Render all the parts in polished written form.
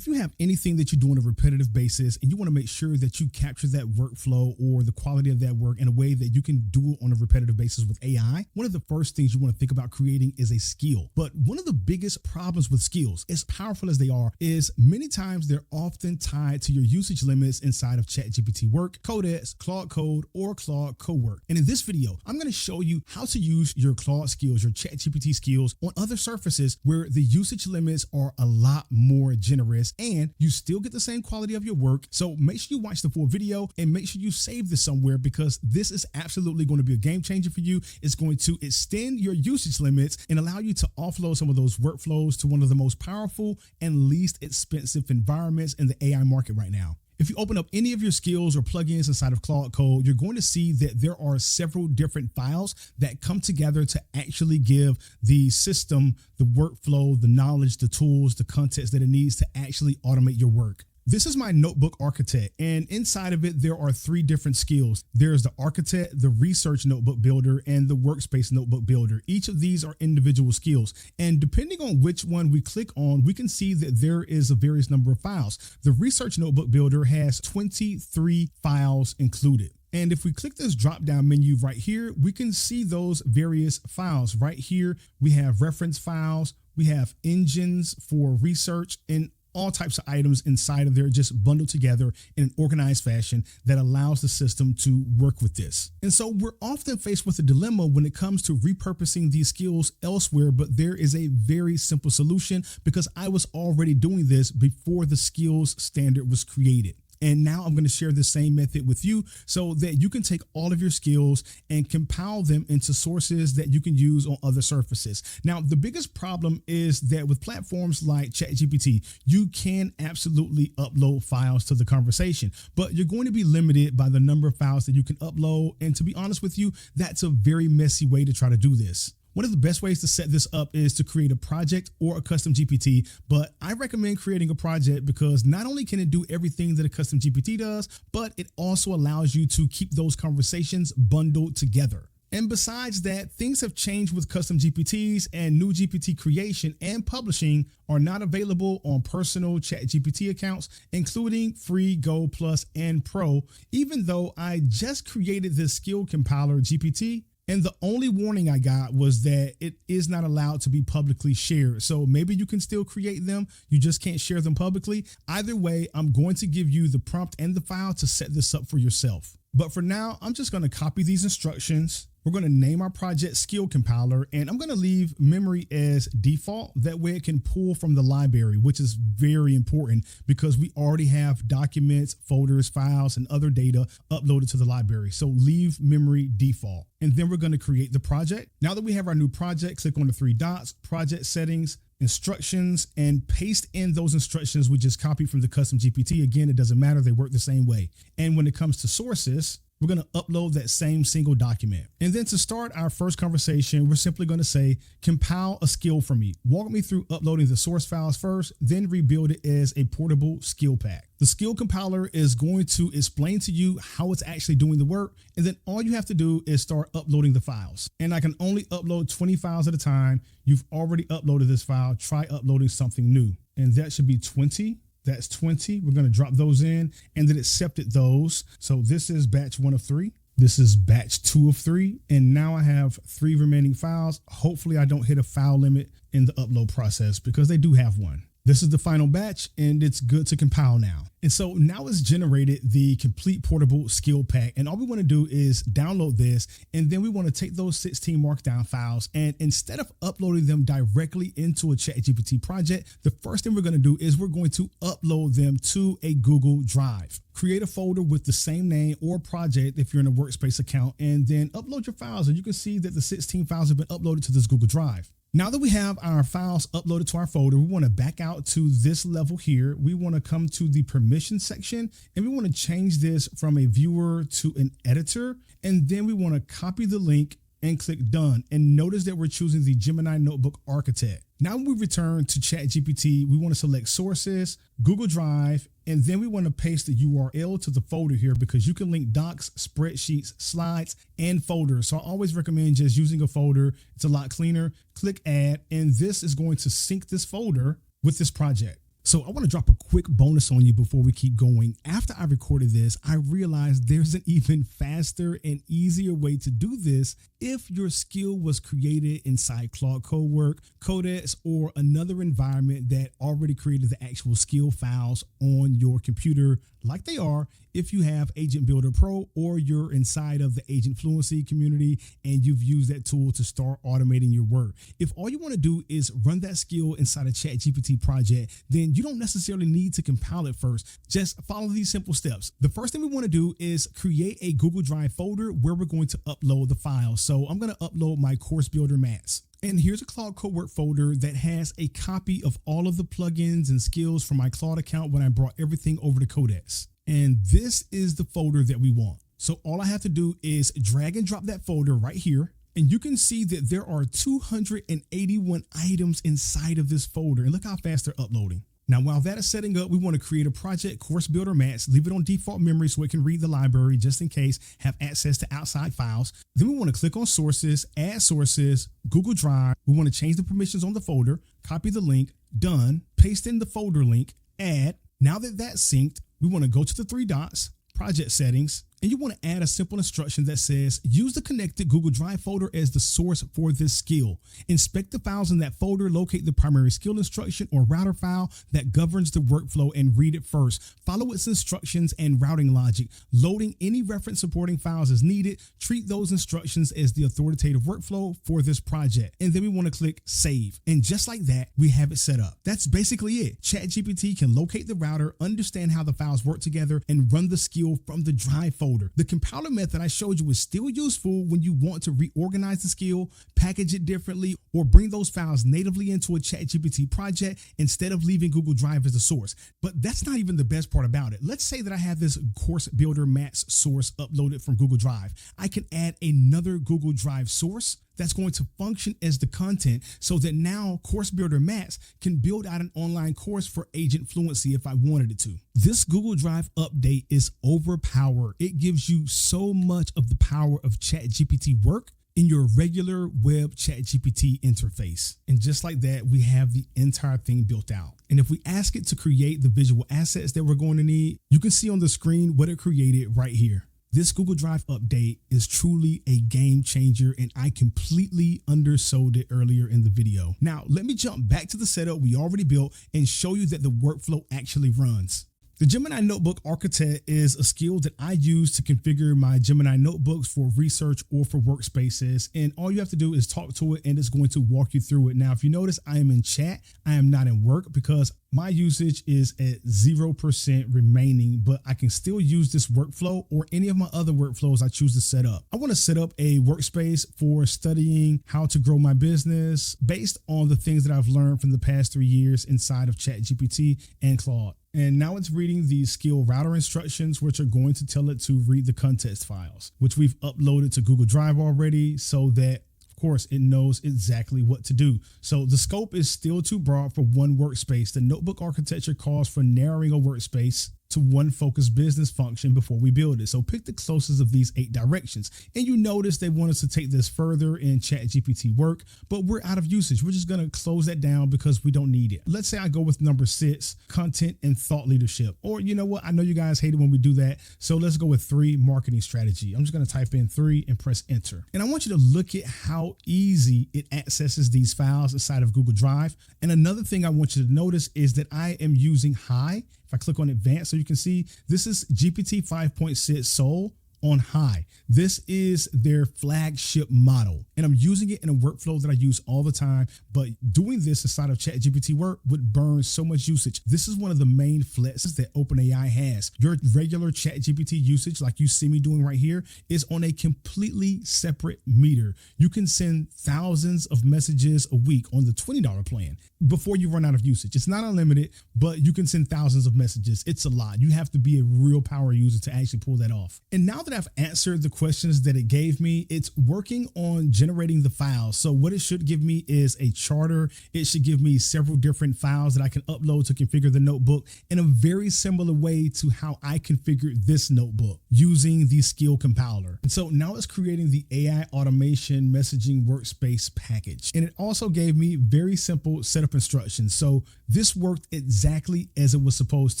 If you have anything that you do on a repetitive basis and you want to make sure that you capture that workflow or the quality of that work in a way that you can do it on a repetitive basis with AI, one of the first things you want to think about creating is a skill. But one of the biggest problems with skills, as powerful as they are, is many times they're often tied to your usage limits inside of ChatGPT Work, Codex, Claude Code, or Claude Cowork. And in this video, I'm going to show you how to use your Claude skills, your ChatGPT skills on other surfaces where the usage limits are a lot more generous and you still get the same quality of your work. So make sure you watch the full video and make sure you save this somewhere, because this is absolutely going to be a game changer for you. It's going to extend your usage limits and allow you to offload some of those workflows to one of the most powerful and least expensive environments in the AI market right now. If you open up any of your skills or plugins inside of Claude Code, you're going to see that there are several different files that come together to actually give the system the workflow, the knowledge, the tools, the context that it needs to actually automate your work. This is my Notebook Architect, and inside of it, there are three different skills. There's the Architect, the Research Notebook Builder, and the Workspace Notebook Builder. Each of these are individual skills, and depending on which one we click on, we can see that there is a various number of files. The Research Notebook Builder has 23 files included. And if we click this drop-down menu right here, we can see those various files. Right here, we have reference files, we have engines for research, and all types of items inside of there just bundled together in an organized fashion that allows the system to work with this. And so we're often faced with a dilemma when it comes to repurposing these skills elsewhere, but there is a very simple solution, because I was already doing this before the skills standard was created. And now I'm going to share the same method with you so that you can take all of your skills and compile them into sources that you can use on other surfaces. Now, the biggest problem is that with platforms like ChatGPT, you can absolutely upload files to the conversation, but you're going to be limited by the number of files that you can upload. And to be honest with you, that's a very messy way to try to do this. One of the best ways to set this up is to create a project or a custom GPT, but I recommend creating a project because not only can it do everything that a custom GPT does, but it also allows you to keep those conversations bundled together. And besides that, things have changed with custom GPTs, and new GPT creation and publishing are not available on personal ChatGPT accounts, including free, Gold Plus, and Pro, even though I just created this skill compiler GPT. And the only warning I got was that it is not allowed to be publicly shared. So maybe you can still create them, you just can't share them publicly. Either way, I'm going to give you the prompt and the file to set this up for yourself. But for now, I'm just going to copy these instructions. We're going to name our project Skill Compiler, and I'm going to leave memory as default. That way it can pull from the library, which is very important because we already have documents, folders, files, and other data uploaded to the library. So leave memory default. And then we're going to create the project. Now that we have our new project, click on the three dots, project settings, instructions, and paste in those instructions we just copied from the custom GPT. Again, it doesn't matter. They work the same way. And when it comes to sources, we're going to upload that same single document. And then to start our first conversation, we're simply going to say, compile a skill for me. Walk me through uploading the source files first, then rebuild it as a portable skill pack. The skill compiler is going to explain to you how it's actually doing the work. And then all you have to do is start uploading the files. And I can only upload 20 files at a time. You've already uploaded this file. Try uploading something new. And that should be 20. That's 20. We're going to drop those in and then accepted those. So this is batch 1 of 3. This is batch 2 of 3. And now I have 3 remaining files. Hopefully I don't hit a file limit in the upload process because they do have one. This is the final batch and it's good to compile now. And so now it's generated the complete portable skill pack. And all we want to do is download this. And then we want to take those 16 markdown files. And instead of uploading them directly into a ChatGPT project, the first thing we're going to do is we're going to upload them to a Google Drive. Create a folder with the same name or project if you're in a workspace account, and then upload your files. And you can see that the 16 files have been uploaded to this Google Drive. Now that we have our files uploaded to our folder, we want to back out to this level here. We want to come to the permission section and we want to change this from a viewer to an editor. And then we want to copy the link and click done. And notice that we're choosing the Gemini Notebook Architect. Now when we return to ChatGPT, we want to select sources, Google Drive, and then we want to paste the URL to the folder here because you can link docs, spreadsheets, slides, and folders. So I always recommend just using a folder. It's a lot cleaner. Click add, and this is going to sync this folder with this project. So I want to drop a quick bonus on you before we keep going. After I recorded this, I realized there's an even faster and easier way to do this if your skill was created inside Claude Cowork, Codex, or another environment that already created the actual skill files on your computer, like they are if you have Agent Builder Pro or you're inside of the Agent Fluency community and you've used that tool to start automating your work. If all you want to do is run that skill inside a ChatGPT project, then you don't necessarily need to compile it first. Just follow these simple steps. The first thing we want to do is create a Google Drive folder where we're going to upload the file. So I'm going to upload my course builder mats. And here's a Claude Cowork folder that has a copy of all of the plugins and skills from my Claude account when I brought everything over to Codex. And this is the folder that we want. So all I have to do is drag and drop that folder right here. And you can see that there are 281 items inside of this folder. And look how fast they're uploading. Now, while that is setting up, we want to create a project course builder mats, leave it on default memory so it can read the library just in case, have access to outside files. Then we want to click on sources, add sources, Google Drive. We want to change the permissions on the folder, copy the link, done, paste in the folder link, add. Now that that's synced, we want to go to the three dots, project settings, and you want to add a simple instruction that says, use the connected Google Drive folder as the source for this skill. Inspect the files in that folder, locate the primary skill instruction or router file that governs the workflow and read it first. Follow its instructions and routing logic. Loading any reference supporting files as needed. Treat those instructions as the authoritative workflow for this project. And then we want to click save. And just like that, we have it set up. That's basically it. ChatGPT can locate the router, understand how the files work together, and run the skill from the Drive folder. The compiler method I showed you is still useful when you want to reorganize the skill, package it differently, or bring those files natively into a ChatGPT project instead of leaving Google Drive as the source. But that's not even the best part about it. Let's say that I have this course builder mats source uploaded from Google Drive. I can add another Google Drive source that's going to function as the content so that now Course Builder Mats can build out an online course for Agent Fluency if I wanted it to. This Google Drive update is overpowered. It gives you so much of the power of ChatGPT Work in your regular web ChatGPT interface. And just like that, we have the entire thing built out. And if we ask it to create the visual assets that we're going to need, you can see on the screen what it created right here. This Google Drive update is truly a game changer, and I completely undersold it earlier in the video. Now, let me jump back to the setup we already built and show you that the workflow actually runs. The Gemini Notebook Architect is a skill that I use to configure my Gemini notebooks for research or for workspaces. And all you have to do is talk to it and it's going to walk you through it. Now, if you notice, I am in chat. I am not in work because my usage is at 0% remaining, but I can still use this workflow or any of my other workflows I choose to set up. I want to set up a workspace for studying how to grow my business based on the things that I've learned from the past 3 years inside of ChatGPT and Claude. And now it's reading the skill router instructions, which are going to tell it to read the context files, which we've uploaded to Google Drive already so that, of course, it knows exactly what to do. So the scope is still too broad for one workspace. The notebook architecture calls for narrowing a workspace to one focused business function before we build it. So pick the closest of these 8 directions. And you notice they want us to take this further in ChatGPT Work, but we're out of usage. We're just going to close that down because we don't need it. Let's say I go with number 6, content and thought leadership. Or you know what? I know you guys hate it when we do that. So let's go with 3, marketing strategy. I'm just going to type in 3 and press enter. And I want you to look at how easy it accesses these files inside of Google Drive. And another thing I want you to notice is that I am using high. If I click on advanced, so you can see this is GPT 5.6 Soul on high. This is their flagship model, and I'm using it in a workflow that I use all the time, but doing this inside of ChatGPT Work would burn so much usage. This is one of the main flexes that OpenAI has. Your regular ChatGPT usage, like you see me doing right here, is on a completely separate meter. You can send thousands of messages a week on the $20 plan before you run out of usage. It's not unlimited, but you can send thousands of messages. It's a lot. You have to be a real power user to actually pull that off. And now that that I've answered the questions that it gave me, it's working on generating the files. So what it should give me is a charter. It should give me several different files that I can upload to configure the notebook in a very similar way to how I configured this notebook using the skill compiler. And so now it's creating the AI automation messaging workspace package. And it also gave me very simple setup instructions. So this worked exactly as it was supposed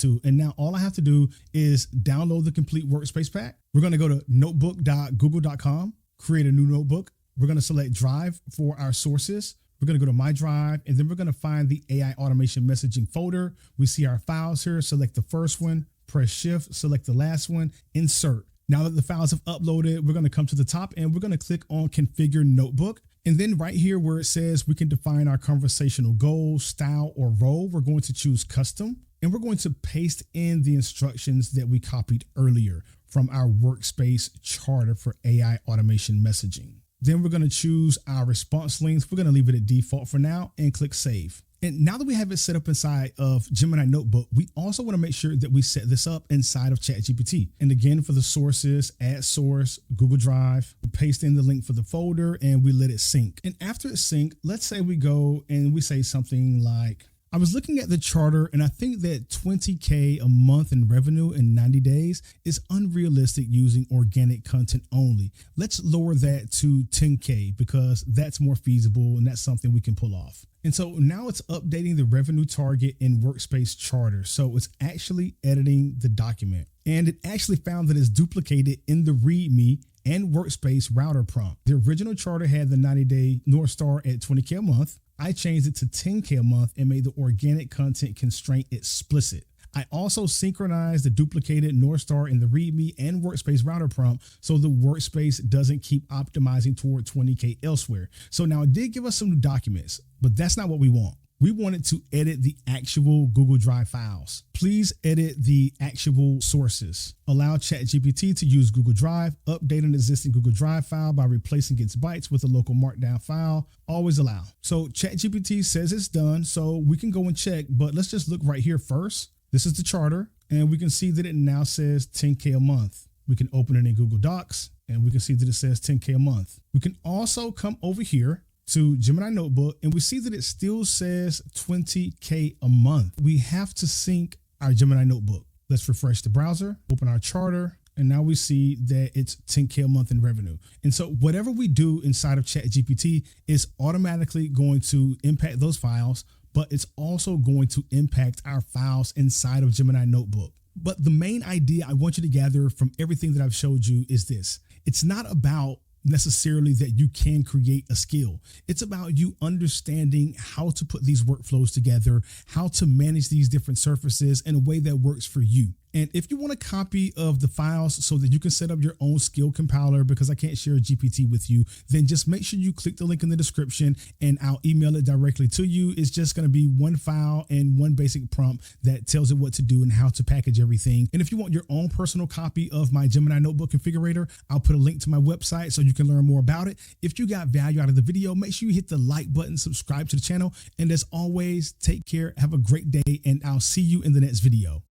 to. And now all I have to do is download the complete workspace pack. We're going to go to notebook.google.com, create a new notebook. We're going to select Drive for our sources. We're going to go to My Drive, and then we're going to find the AI automation messaging folder. We see our files here. Select the first one, press Shift, select the last one, insert. Now that the files have uploaded, we're going to come to the top and we're going to click on Configure Notebook. And then right here where it says we can define our conversational goal, style, or role, we're going to choose Custom. And we're going to paste in the instructions that we copied earlier from our workspace charter for AI automation messaging. Then we're going to choose our response length. We're going to leave it at default for now and click Save. And now that we have it set up inside of Gemini Notebook, we also want to make sure that we set this up inside of ChatGPT. And again, for the sources, add source, Google Drive, we paste in the link for the folder, and we let it sync. And after it sync, let's say we go and we say something like, I was looking at the charter and I think that 20K a month in revenue in 90 days is unrealistic using organic content only. Let's lower that to 10K because that's more feasible and that's something we can pull off. And so now it's updating the revenue target in Workspace Charter. So it's actually editing the document, and it actually found that it's duplicated in the README and Workspace router prompt. The original charter had the 90-day North Star at 20K a month. I changed it to 10K a month and made the organic content constraint explicit. I also synchronized the duplicated North Star in the README and Workspace router prompt so the workspace doesn't keep optimizing toward 20K elsewhere. So now it did give us some new documents, but that's not what we want. We wanted to edit the actual Google Drive files. Please edit the actual sources. Allow ChatGPT to use Google Drive. Update an existing Google Drive file by replacing its bytes with a local markdown file. Always allow. So ChatGPT says it's done, so we can go and check, but let's just look right here first. This is the charter, and we can see that it now says 10K a month. We can open it in Google Docs, and we can see that it says 10K a month. We can also come over here to Gemini Notebook, and we see that it still says 20K a month. We have to sync our Gemini Notebook. Let's refresh the browser, open our charter, and now we see that it's 10K a month in revenue. And so whatever we do inside of ChatGPT is automatically going to impact those files, but it's also going to impact our files inside of Gemini Notebook. But the main idea I want you to gather from everything that I've showed you is this. It's not about necessarily that you can create a skill. It's about you understanding how to put these workflows together, how to manage these different surfaces in a way that works for you. And if you want a copy of the files so that you can set up your own skill compiler, because I can't share a GPT with you, then just make sure you click the link in the description and I'll email it directly to you. It's just going to be one file and one basic prompt that tells it what to do and how to package everything. And if you want your own personal copy of my Gemini Notebook Configurator, I'll put a link to my website so you can learn more about it. If you got value out of the video, make sure you hit the like button, subscribe to the channel. And as always, take care, have a great day, and I'll see you in the next video.